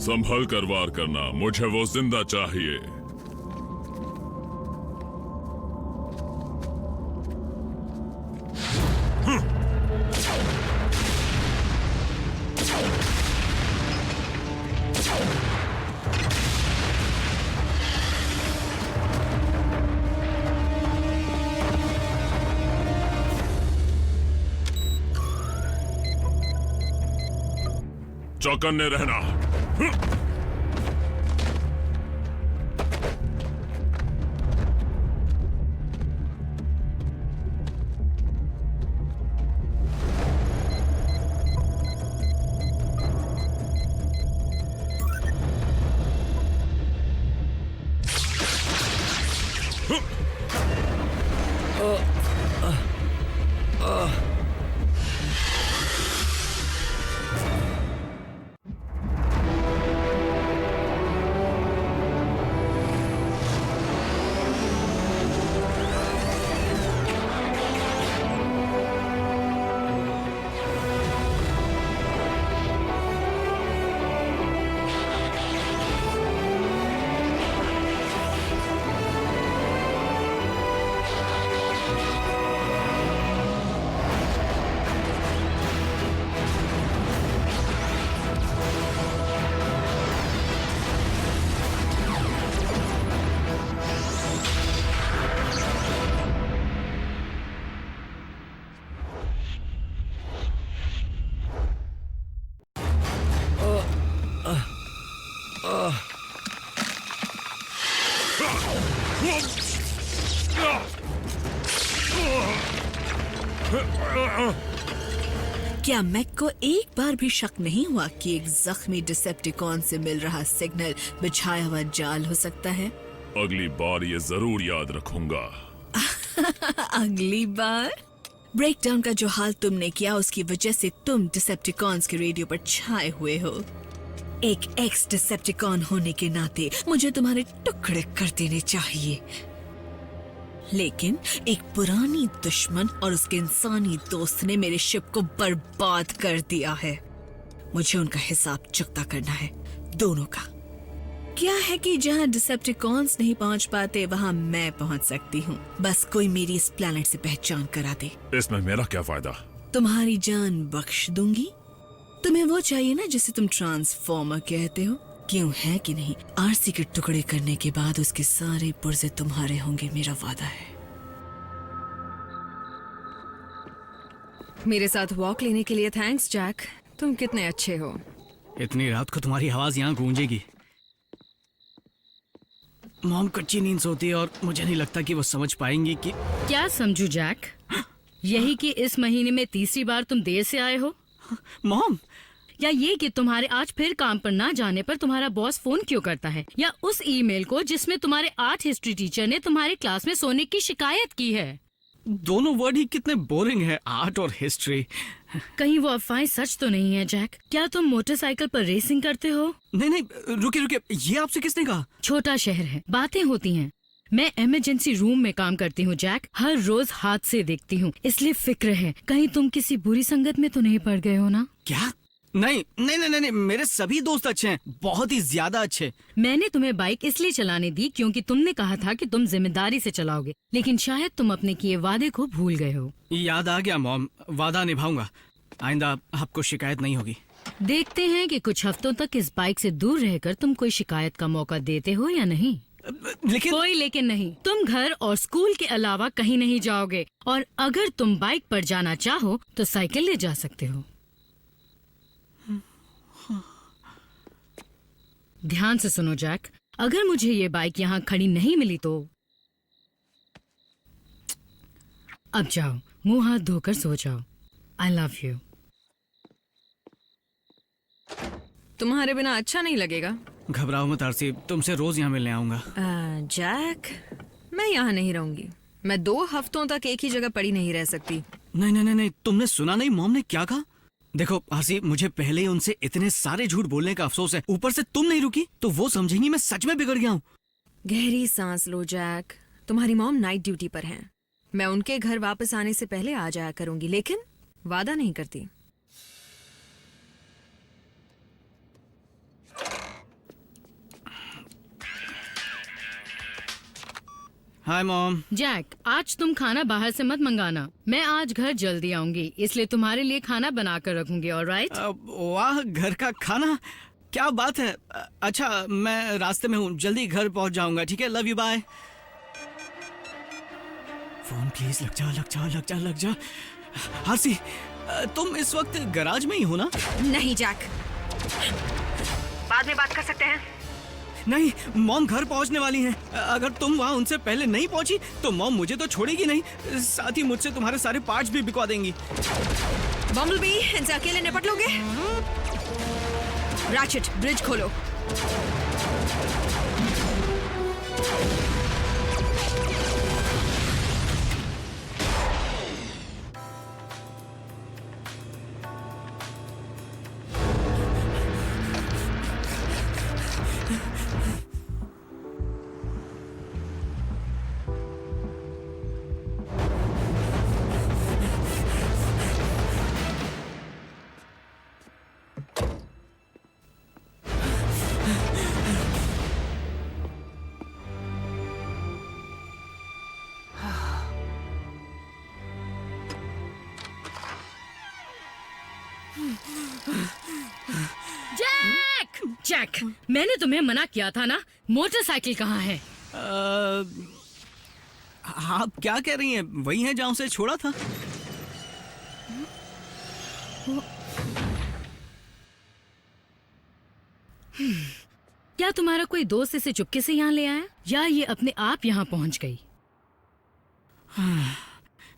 संभल कर वार करना, मुझे वो जिंदा चाहिए। चौकन्ने रहना। क्या मैक को एक बार भी शक नहीं हुआ कि एक जख्मी डिसेप्टिकॉन से मिल रहा सिग्नल बिछाया हुआ जाल हो सकता है? अगली बार ये जरूर याद रखूंगा। अगली बार? ब्रेकडाउन का जो हाल तुमने किया उसकी वजह से तुम डिसेप्टिकॉन्स के रेडियो पर छाए हुए हो। एक एक्स डिसेप्टिकॉन होने के नाते मुझे तुम्हारे टुकड़े कर देने चाहिए, लेकिन एक पुरानी दुश्मन और उसके इंसानी दोस्त ने मेरे शिप को बर्बाद कर दिया है। मुझे उनका हिसाब चुकता करना है, दोनों का। क्या है कि जहां डिसेप्टिकॉन्स नहीं पहुंच पाते वहां मैं पहुंच सकती हूँ। बस कोई मेरी इस प्लेनेट से पहचान करा दे। इसमें मेरा क्या फायदा? तुम्हारी जान बख्श दूंगी। तुम्हें वो चाहिए ना जिसे तुम ट्रांसफॉर्मर कहते हो, क्यों है कि नहीं? आरसी के टुकड़े करने के बाद उसके सारे पुर्जे तुम्हारे होंगे, मेरा वादा है। मेरे साथ वॉक लेने के लिए थैंक्स जैक, तुम कितने अच्छे हो। इतनी रात को तुम्हारी आवाज यहाँ गूंजेगी। मॉम कच्ची नींद सोती है और मुझे नहीं लगता कि वो समझ पाएंगी कि क्या समझू जैक? यही कि इस महीने में तीसरी बार तुम देर से आए हो, मॉम, या ये कि तुम्हारे आज फिर काम पर ना जाने पर तुम्हारा बॉस फोन क्यों करता है, या उस ईमेल को जिसमें तुम्हारे आर्ट हिस्ट्री टीचर ने तुम्हारे क्लास में सोने की शिकायत की है। दोनों वर्ड ही कितने बोरिंग है, आर्ट और हिस्ट्री। कहीं वो अफवाहें सच तो नहीं है जैक? क्या तुम मोटरसाइकिल पर रेसिंग करते हो? नहीं नहीं, रुके रुके, ये आपसे किसने कहा? छोटा शहर है, बातें होती हैं। मैं इमरजेंसी रूम में काम करती हूँ जैक, हर रोज हादसे देखती हूँ, इसलिए फिक्र है कहीं तुम किसी बुरी संगत में तो नहीं पड़ गए हो ना? क्या? नहीं नहीं नहीं नहीं, मेरे सभी दोस्त अच्छे हैं, बहुत ही ज्यादा अच्छे। मैंने तुम्हें बाइक इसलिए चलाने दी क्योंकि तुमने कहा था कि तुम जिम्मेदारी से चलाओगे, लेकिन शायद तुम अपने किए वादे को भूल गए हो। याद आ गया मॉम, वादा निभाऊंगा, आइंदा आपको शिकायत नहीं होगी। देखते हैं कि कुछ हफ्तों तक इस बाइक से दूर रहकर तुम कोई शिकायत का मौका देते हो या नहीं। लेकिन कोई लेकिन नहीं, तुम घर और स्कूल के अलावा कहीं नहीं जाओगे, और अगर तुम बाइक पर जाना चाहो तो साइकिल ले जा सकते हो। ध्यान से सुनो जैक, अगर मुझे ये बाइक यहाँ खड़ी नहीं मिली तो अब जाओ, मुंह हाथ धोकर सो जाओ। I love you. तुम्हारे बिना अच्छा नहीं लगेगा। घबराओ मत आरसी, तुमसे रोज यहाँ मिलने आऊंगा। जैक, मैं यहाँ नहीं रहूंगी। मैं 2 हफ्तों तक एक ही जगह पड़ी नहीं रह सकती। नहीं नहीं नहीं, तुमने सुना नहीं मॉम ने क्या कहा? देखो आरसी, मुझे पहले ही उनसे इतने सारे झूठ बोलने का अफसोस है, ऊपर से तुम नहीं रुकी तो वो समझेंगी मैं सच में बिगड़ गया हूँ। गहरी सांस लो जैक, तुम्हारी मॉम नाइट ड्यूटी पर हैं। मैं उनके घर वापस आने से पहले आ जाया करूंगी, लेकिन वादा नहीं करती। Hi mom. जैक, आज तुम खाना बाहर से मत मंगाना। मैं आज घर जल्दी आऊंगी, इसलिए तुम्हारे लिए खाना बना कर रखूंगी। ऑलराइट? वाह, घर का खाना, क्या बात है। अच्छा, मैं रास्ते में हूँ, जल्दी घर पहुँच जाऊंगा। ठीक है, love you, bye. Phone please, लग जा लग जा लग जा लग जा। हासी, तुम इस वक्त गैराज में ही हो ना? नहीं जैक, बाद में बात कर सकते हैं। नहीं, मॉम घर पहुंचने वाली हैं। अगर तुम वहां उनसे पहले नहीं पहुंची तो मॉम मुझे तो छोड़ेगी नहीं, साथ ही मुझसे तुम्हारे सारे पार्ट्स भी बिकवा देंगी। बम्बलबी, इनसे अकेले निपट लोगे? रैचेट, ब्रिज खोलो। जैक! जैक, मैंने तुम्हें मना किया था ना। मोटरसाइकिल कहाँ है? आप क्या कह रही हैं? वही है जहाँ उसे छोड़ा था। क्या तुम्हारा कोई दोस्त इसे चुपके से यहाँ ले आया, या ये अपने आप यहाँ पहुँच गई?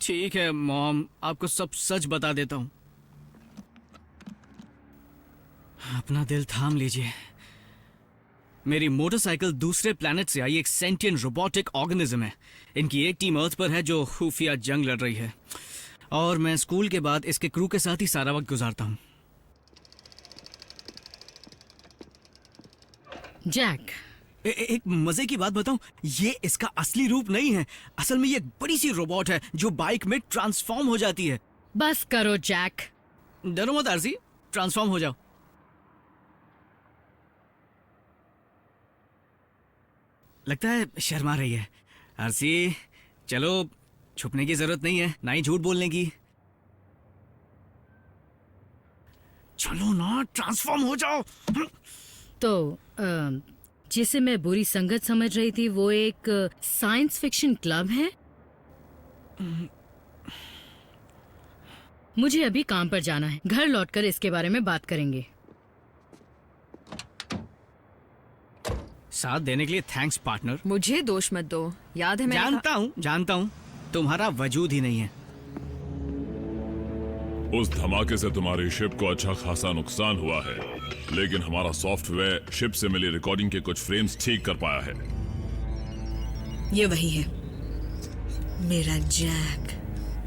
ठीक है मॉम, आपको सब सच बता देता हूँ। अपना दिल थाम लीजिए। मेरी मोटरसाइकिल दूसरे प्लैनेट से आई एक सेंटिएंट रोबोटिक ऑर्गेनिज्म है। इनकी एक टीम अर्थ पर है जो खुफिया जंग लड़ रही है, और मैं स्कूल के बाद इसके क्रू के साथ ही सारा वक्त गुजारता हूँ। जैक, एक मजे की बात बताऊं, ये इसका असली रूप नहीं है। असल में ये एक बड़ी सी रोबोट है जो बाइक में ट्रांसफॉर्म हो जाती है। बस करो जैक। डरो मत आरसी, ट्रांसफॉर्म हो जाओ। लगता है शर्मा रही है। आरसी, चलो, छुपने की जरूरत नहीं है, ना ही झूठ बोलने की। चलो ना, ट्रांसफॉर्म हो जाओ। तो जिसे मैं बुरी संगत समझ रही थी, वो एक साइंस फिक्शन क्लब है। मुझे अभी काम पर जाना है, घर लौटकर इसके बारे में बात करेंगे। साथ देने के लिए थैंक्स पार्टनर। मुझे दोष मत दो, याद है मैंने जानता हूँ, तुम्हारा वजूद ही नहीं है। उस धमाके से तुम्हारी शिप को अच्छा खासा नुकसान हुआ है, लेकिन हमारा सॉफ्टवेयर शिप से मिली रिकॉर्डिंग के कुछ फ्रेम्स ठीक कर पाया है। ये वही है, मेरा जैक।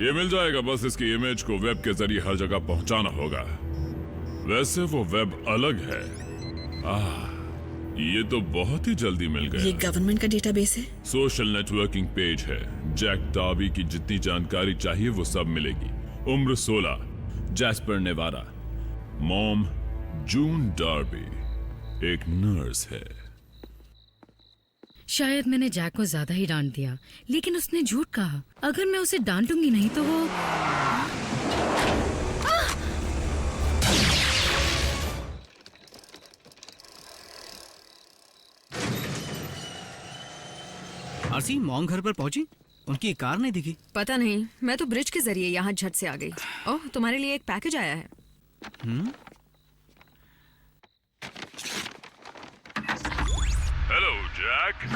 ये मिल जाएगा, बस इसकी इमेज को वेब के जरिए हर जगह पहुंचाना होगा। वैसे वो वेब अलग है। ये तो बहुत ही जल्दी मिल गया। ये गवर्नमेंट का डेटाबेस है। सोशल नेटवर्किंग पेज है। जैक डार्बी की जितनी जानकारी चाहिए वो सब मिलेगी। उम्र 16, जैस्पर नेवाडा। मॉम जून डार्बी, एक नर्स है। शायद मैंने जैक को ज्यादा ही डांट दिया, लेकिन उसने झूठ कहा। अगर मैं उसे डांटूंगी नहीं तो वो आरसी, मॉम घर पर पहुंची? उनकी कार नहीं दिखी। पता नहीं, मैं तो ब्रिज के जरिए यहाँ झट से आ गई। ओह, तुम्हारे लिए एक पैकेज आया है। Hello Jack.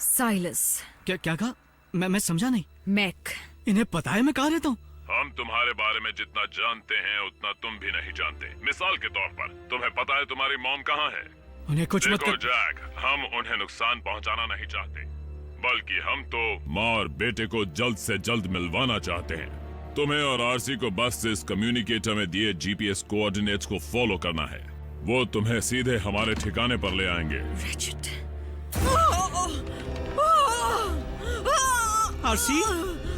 साइलस। क्या कहा? मैं समझा नहीं। मैक। इन्हें पता है मैं कहाँ रहता हूँ? हम तुम्हारे बारे में जितना जानते हैं उतना तुम भी नहीं जानते। मिसाल के तौर पर, तुम्हें पता है तुम्हारी मॉम कहाँ है? उन्हें कुछ मत देखो कर। जैक, हम उन्हें नुकसान पहुंचाना नहीं चाहते, बल्कि हम तो माँ और बेटे को जल्द से जल्द मिलवाना चाहते हैं। तुम्हें और आरसी को बस इस कम्युनिकेटर में दिए जीपीएस कोऑर्डिनेट्स को फॉलो करना है। वो तुम्हें सीधे हमारे ठिकाने पर ले आएंगे। आरसी,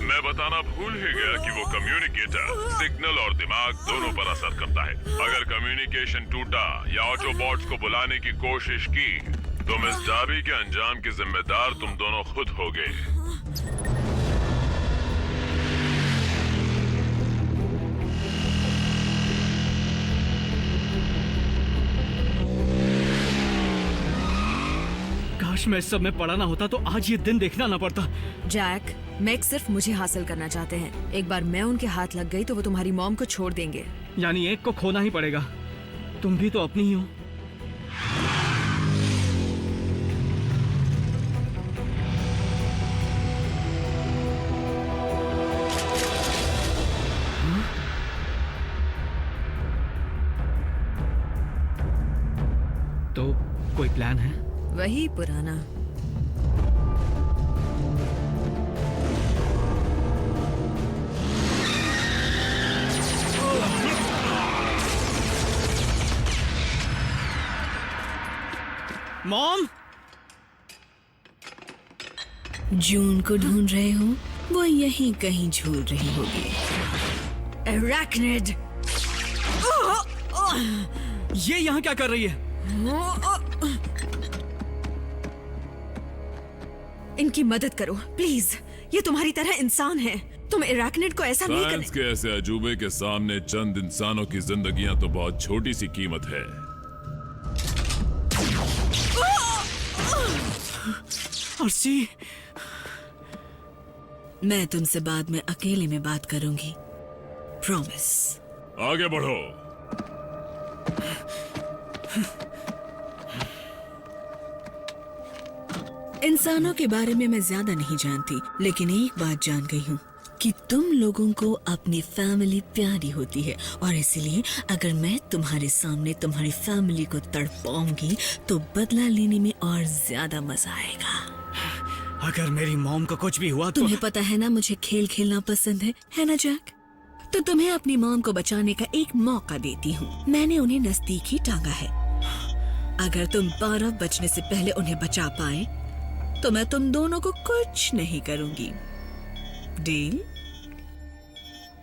मैं बताना भूल ही गया कि वो कम्युनिकेटर सिग्नल और दिमाग दोनों पर असर करता है। अगर कम्युनिकेशन टूटा या ऑटोबॉट्स को बुलाने की कोशिश की तुम इस जाबी के अंजाम के जिम्मेदार तुम दोनों खुद होगे। काश मैं इस सब में पड़ा ना होता तो आज ये दिन देखना ना पड़ता। जैक, मैक सिर्फ मुझे हासिल करना चाहते हैं। एक बार मैं उनके हाथ लग गई तो वो तुम्हारी मॉम को छोड़ देंगे। यानी एक को खोना ही पड़ेगा। तुम भी तो अपनी ही हो। तो कोई प्लान है? वही पुराना। मॉम, जून को ढूंढ रहे हो? वो यहीं कहीं झूल रही होगी। एराक्निड! ये यहाँ क्या कर रही है? इनकी मदद करो प्लीज। ये तुम्हारी तरह इंसान है। तुम एराक्निड को ऐसा नहीं साइंस करने। के ऐसे अजूबे के सामने चंद इंसानों की जिंदगियां तो बहुत छोटी सी कीमत है। आरसी, मैं तुमसे बाद में अकेले में बात करूंगी, प्रॉमिस। आगे बढ़ो। इंसानों के बारे में मैं ज्यादा नहीं जानती, लेकिन एक बात जान गई हूँ कि तुम लोगों को अपनी फैमिली प्यारी होती है, और इसलिए अगर मैं तुम्हारे सामने तुम्हारी फैमिली को तड़पाऊंगी तो बदला लेने में और ज्यादा मजा आएगा। अगर मेरी मॉम को कुछ भी हुआ तो तुम्हें पता है ना मुझे खेल खेलना पसंद है ना जैक? तो तुम्हें अपनी मॉम को बचाने का एक मौका देती हूँ। मैंने उन्हें नजदीक ही टांगा है। अगर तुम 12 बजने से पहले उन्हें बचा पाए तो मैं तुम दोनों को कुछ नहीं करूंगी। डील?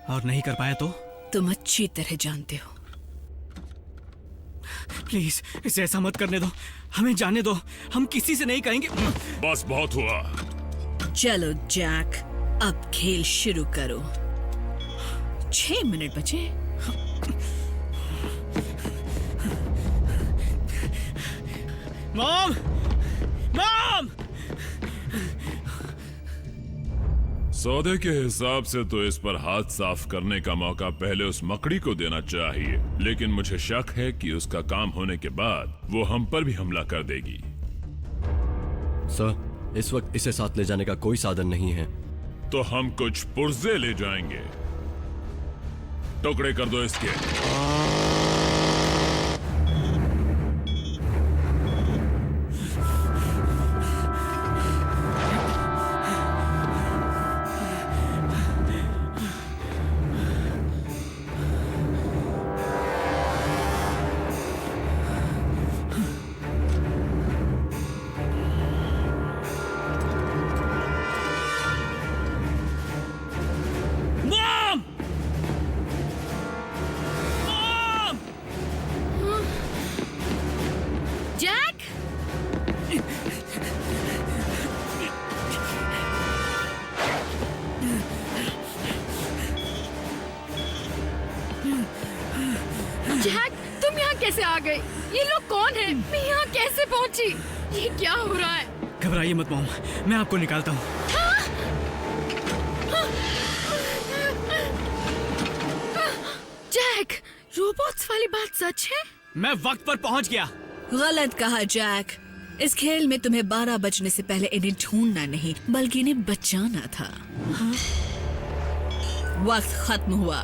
और नहीं कर पाया तो? तुम अच्छी तरह जानते हो। प्लीज इसे ऐसा मत करने दो। हमें जाने दो। हम किसी से नहीं कहेंगे। बस बहुत हुआ। चलो जैक, अब खेल शुरू करो। 6 मिनट बचे। मॉम! मॉम! सौदे के हिसाब से तो इस पर हाथ साफ करने का मौका पहले उस मकड़ी को देना चाहिए, लेकिन मुझे शक है कि उसका काम होने के बाद वो हम पर भी हमला कर देगी। सर, इस वक्त इसे साथ ले जाने का कोई साधन नहीं है। तो हम कुछ पुर्जे ले जाएंगे। टुकड़े कर दो इसके। मॉम! मॉम! जैक! जैक, तुम यहाँ कैसे आ गए? ये लोग कौन हैं? मैं यहाँ कैसे पहुँची? ये क्या हो रहा है? घबराइए मत मॉम, मैं आपको निकालता हूँ। जैक, रोबोट्स वाली बात सच है? मैं वक्त पर पहुँच गया। गलत कहा जैक। इस खेल में तुम्हें 12 बजने से पहले इन्हें ढूंढना नहीं बल्कि इन्हें बचाना था। वक्त खत्म हुआ।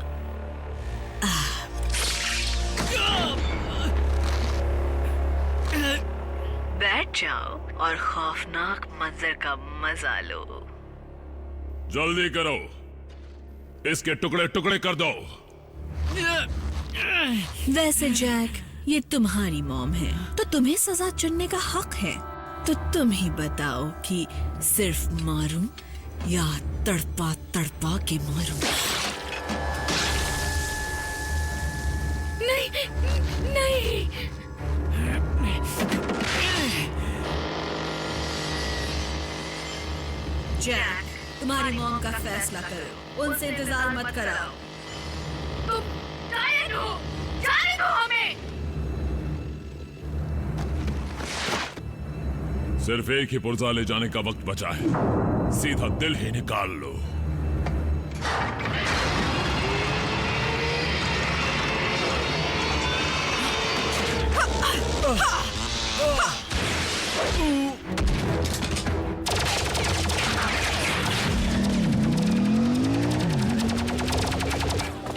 बैठ जाओ और खौफनाक मंजर का मजा लो। जल्दी करो, इसके टुकड़े टुकड़े कर दो। वैसे जैक, ये तुम्हारी मॉम है तो तुम्हें सजा चुनने का हक है। तो तुम ही बताओ कि सिर्फ मारूं या तड़पा तड़पा के मारूं? नहीं, नहीं। जैक, तुम्हारी मॉम का फैसला करो, उनसे इंतजार मत कराओ। तुम जाने दो हमें। सिर्फ एक ही पुर्जा ले जाने का वक्त बचा है, सीधा दिल ही निकाल लो।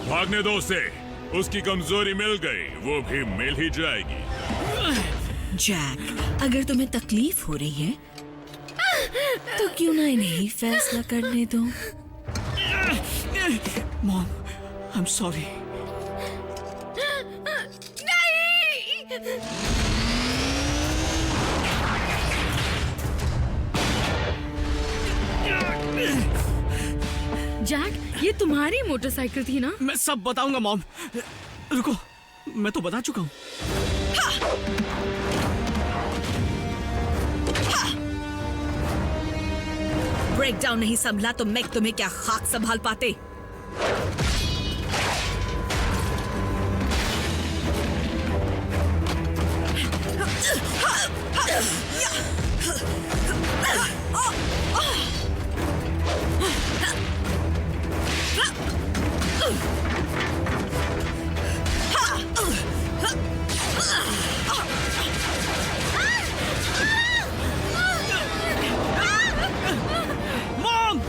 भागने दो उसे, उसकी कमजोरी मिल गई, वो भी मिल ही जाएगी। जैक, अगर तुम्हें तकलीफ हो रही है तो क्यों ना इन्हें फैसला करने दो। Mom, I am sorry. Jack, ये तुम्हारी मोटरसाइकिल थी ना? मैं सब बताऊंगा मॉम, रुको, मैं तो बता चुका हूँ। ब्रेक डाउन नहीं संभला तो मैं तुम्हें क्या खाक संभाल पाते। मॉम!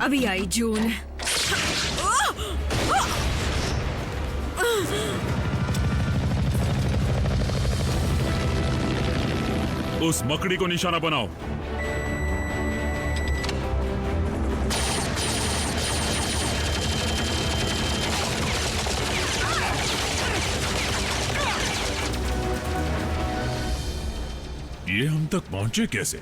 अभी आई जून। उस मकड़ी को निशाना बनाओ। ये हम तक पहुंचे कैसे?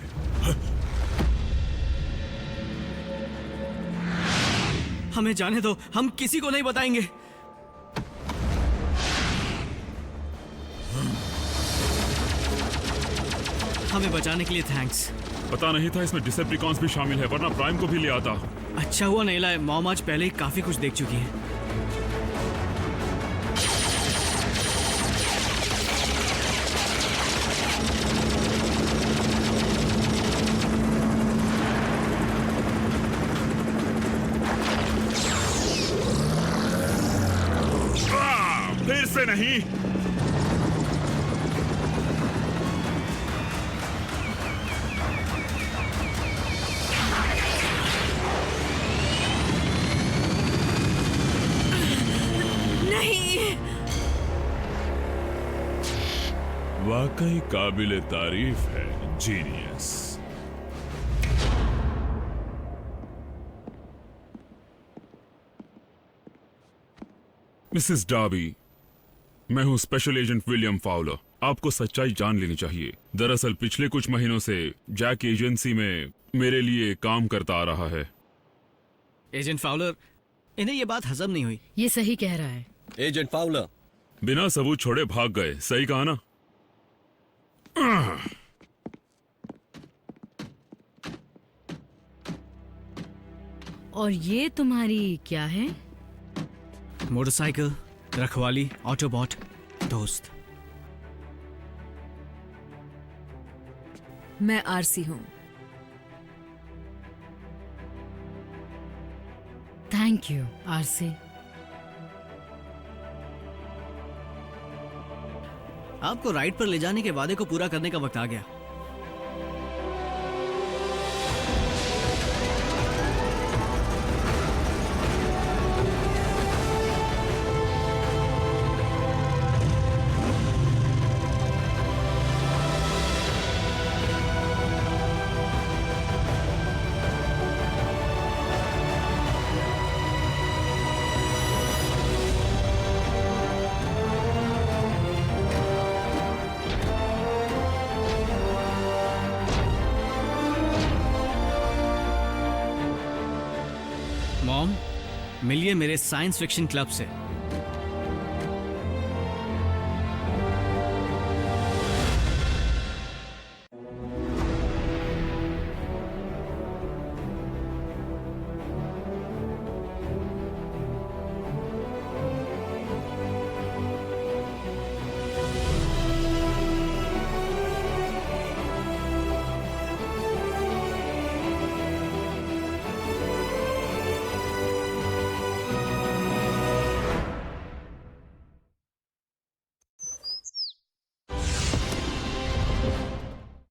हमें जाने दो, हम किसी को नहीं बताएंगे। हमें बचाने के लिए थैंक्स। पता नहीं था इसमें डिसेप्टिकॉन्स भी शामिल है, वरना प्राइम को भी ले आता। अच्छा हुआ नहीं लाए, मॉम आज पहले ही काफी कुछ देख चुकी है। फिर से नहीं। वाकई काबिले तारीफ है, जीनियस। मिसेस डार्बी, मैं हूं स्पेशल एजेंट विलियम फाउलर। आपको सच्चाई जान लेनी चाहिए। दरअसल पिछले कुछ महीनों से जैक एजेंसी में मेरे लिए काम करता आ रहा है। एजेंट फाउलर, इन्हें ये बात हजम नहीं हुई। ये सही कह रहा है। एजेंट फाउलर, बिना सबूत छोड़े भाग गए, सही कहा ना? और ये तुम्हारी क्या है? मोटरसाइकिल, रखवाली, ऑटोबॉट, दोस्त। मैं आरसी हूँ। Thank you RC. आपको राइड पर ले जाने के वादे को पूरा करने का वक्त आ गया। मॉम, मिलिए मेरे साइंस फिक्शन क्लब से।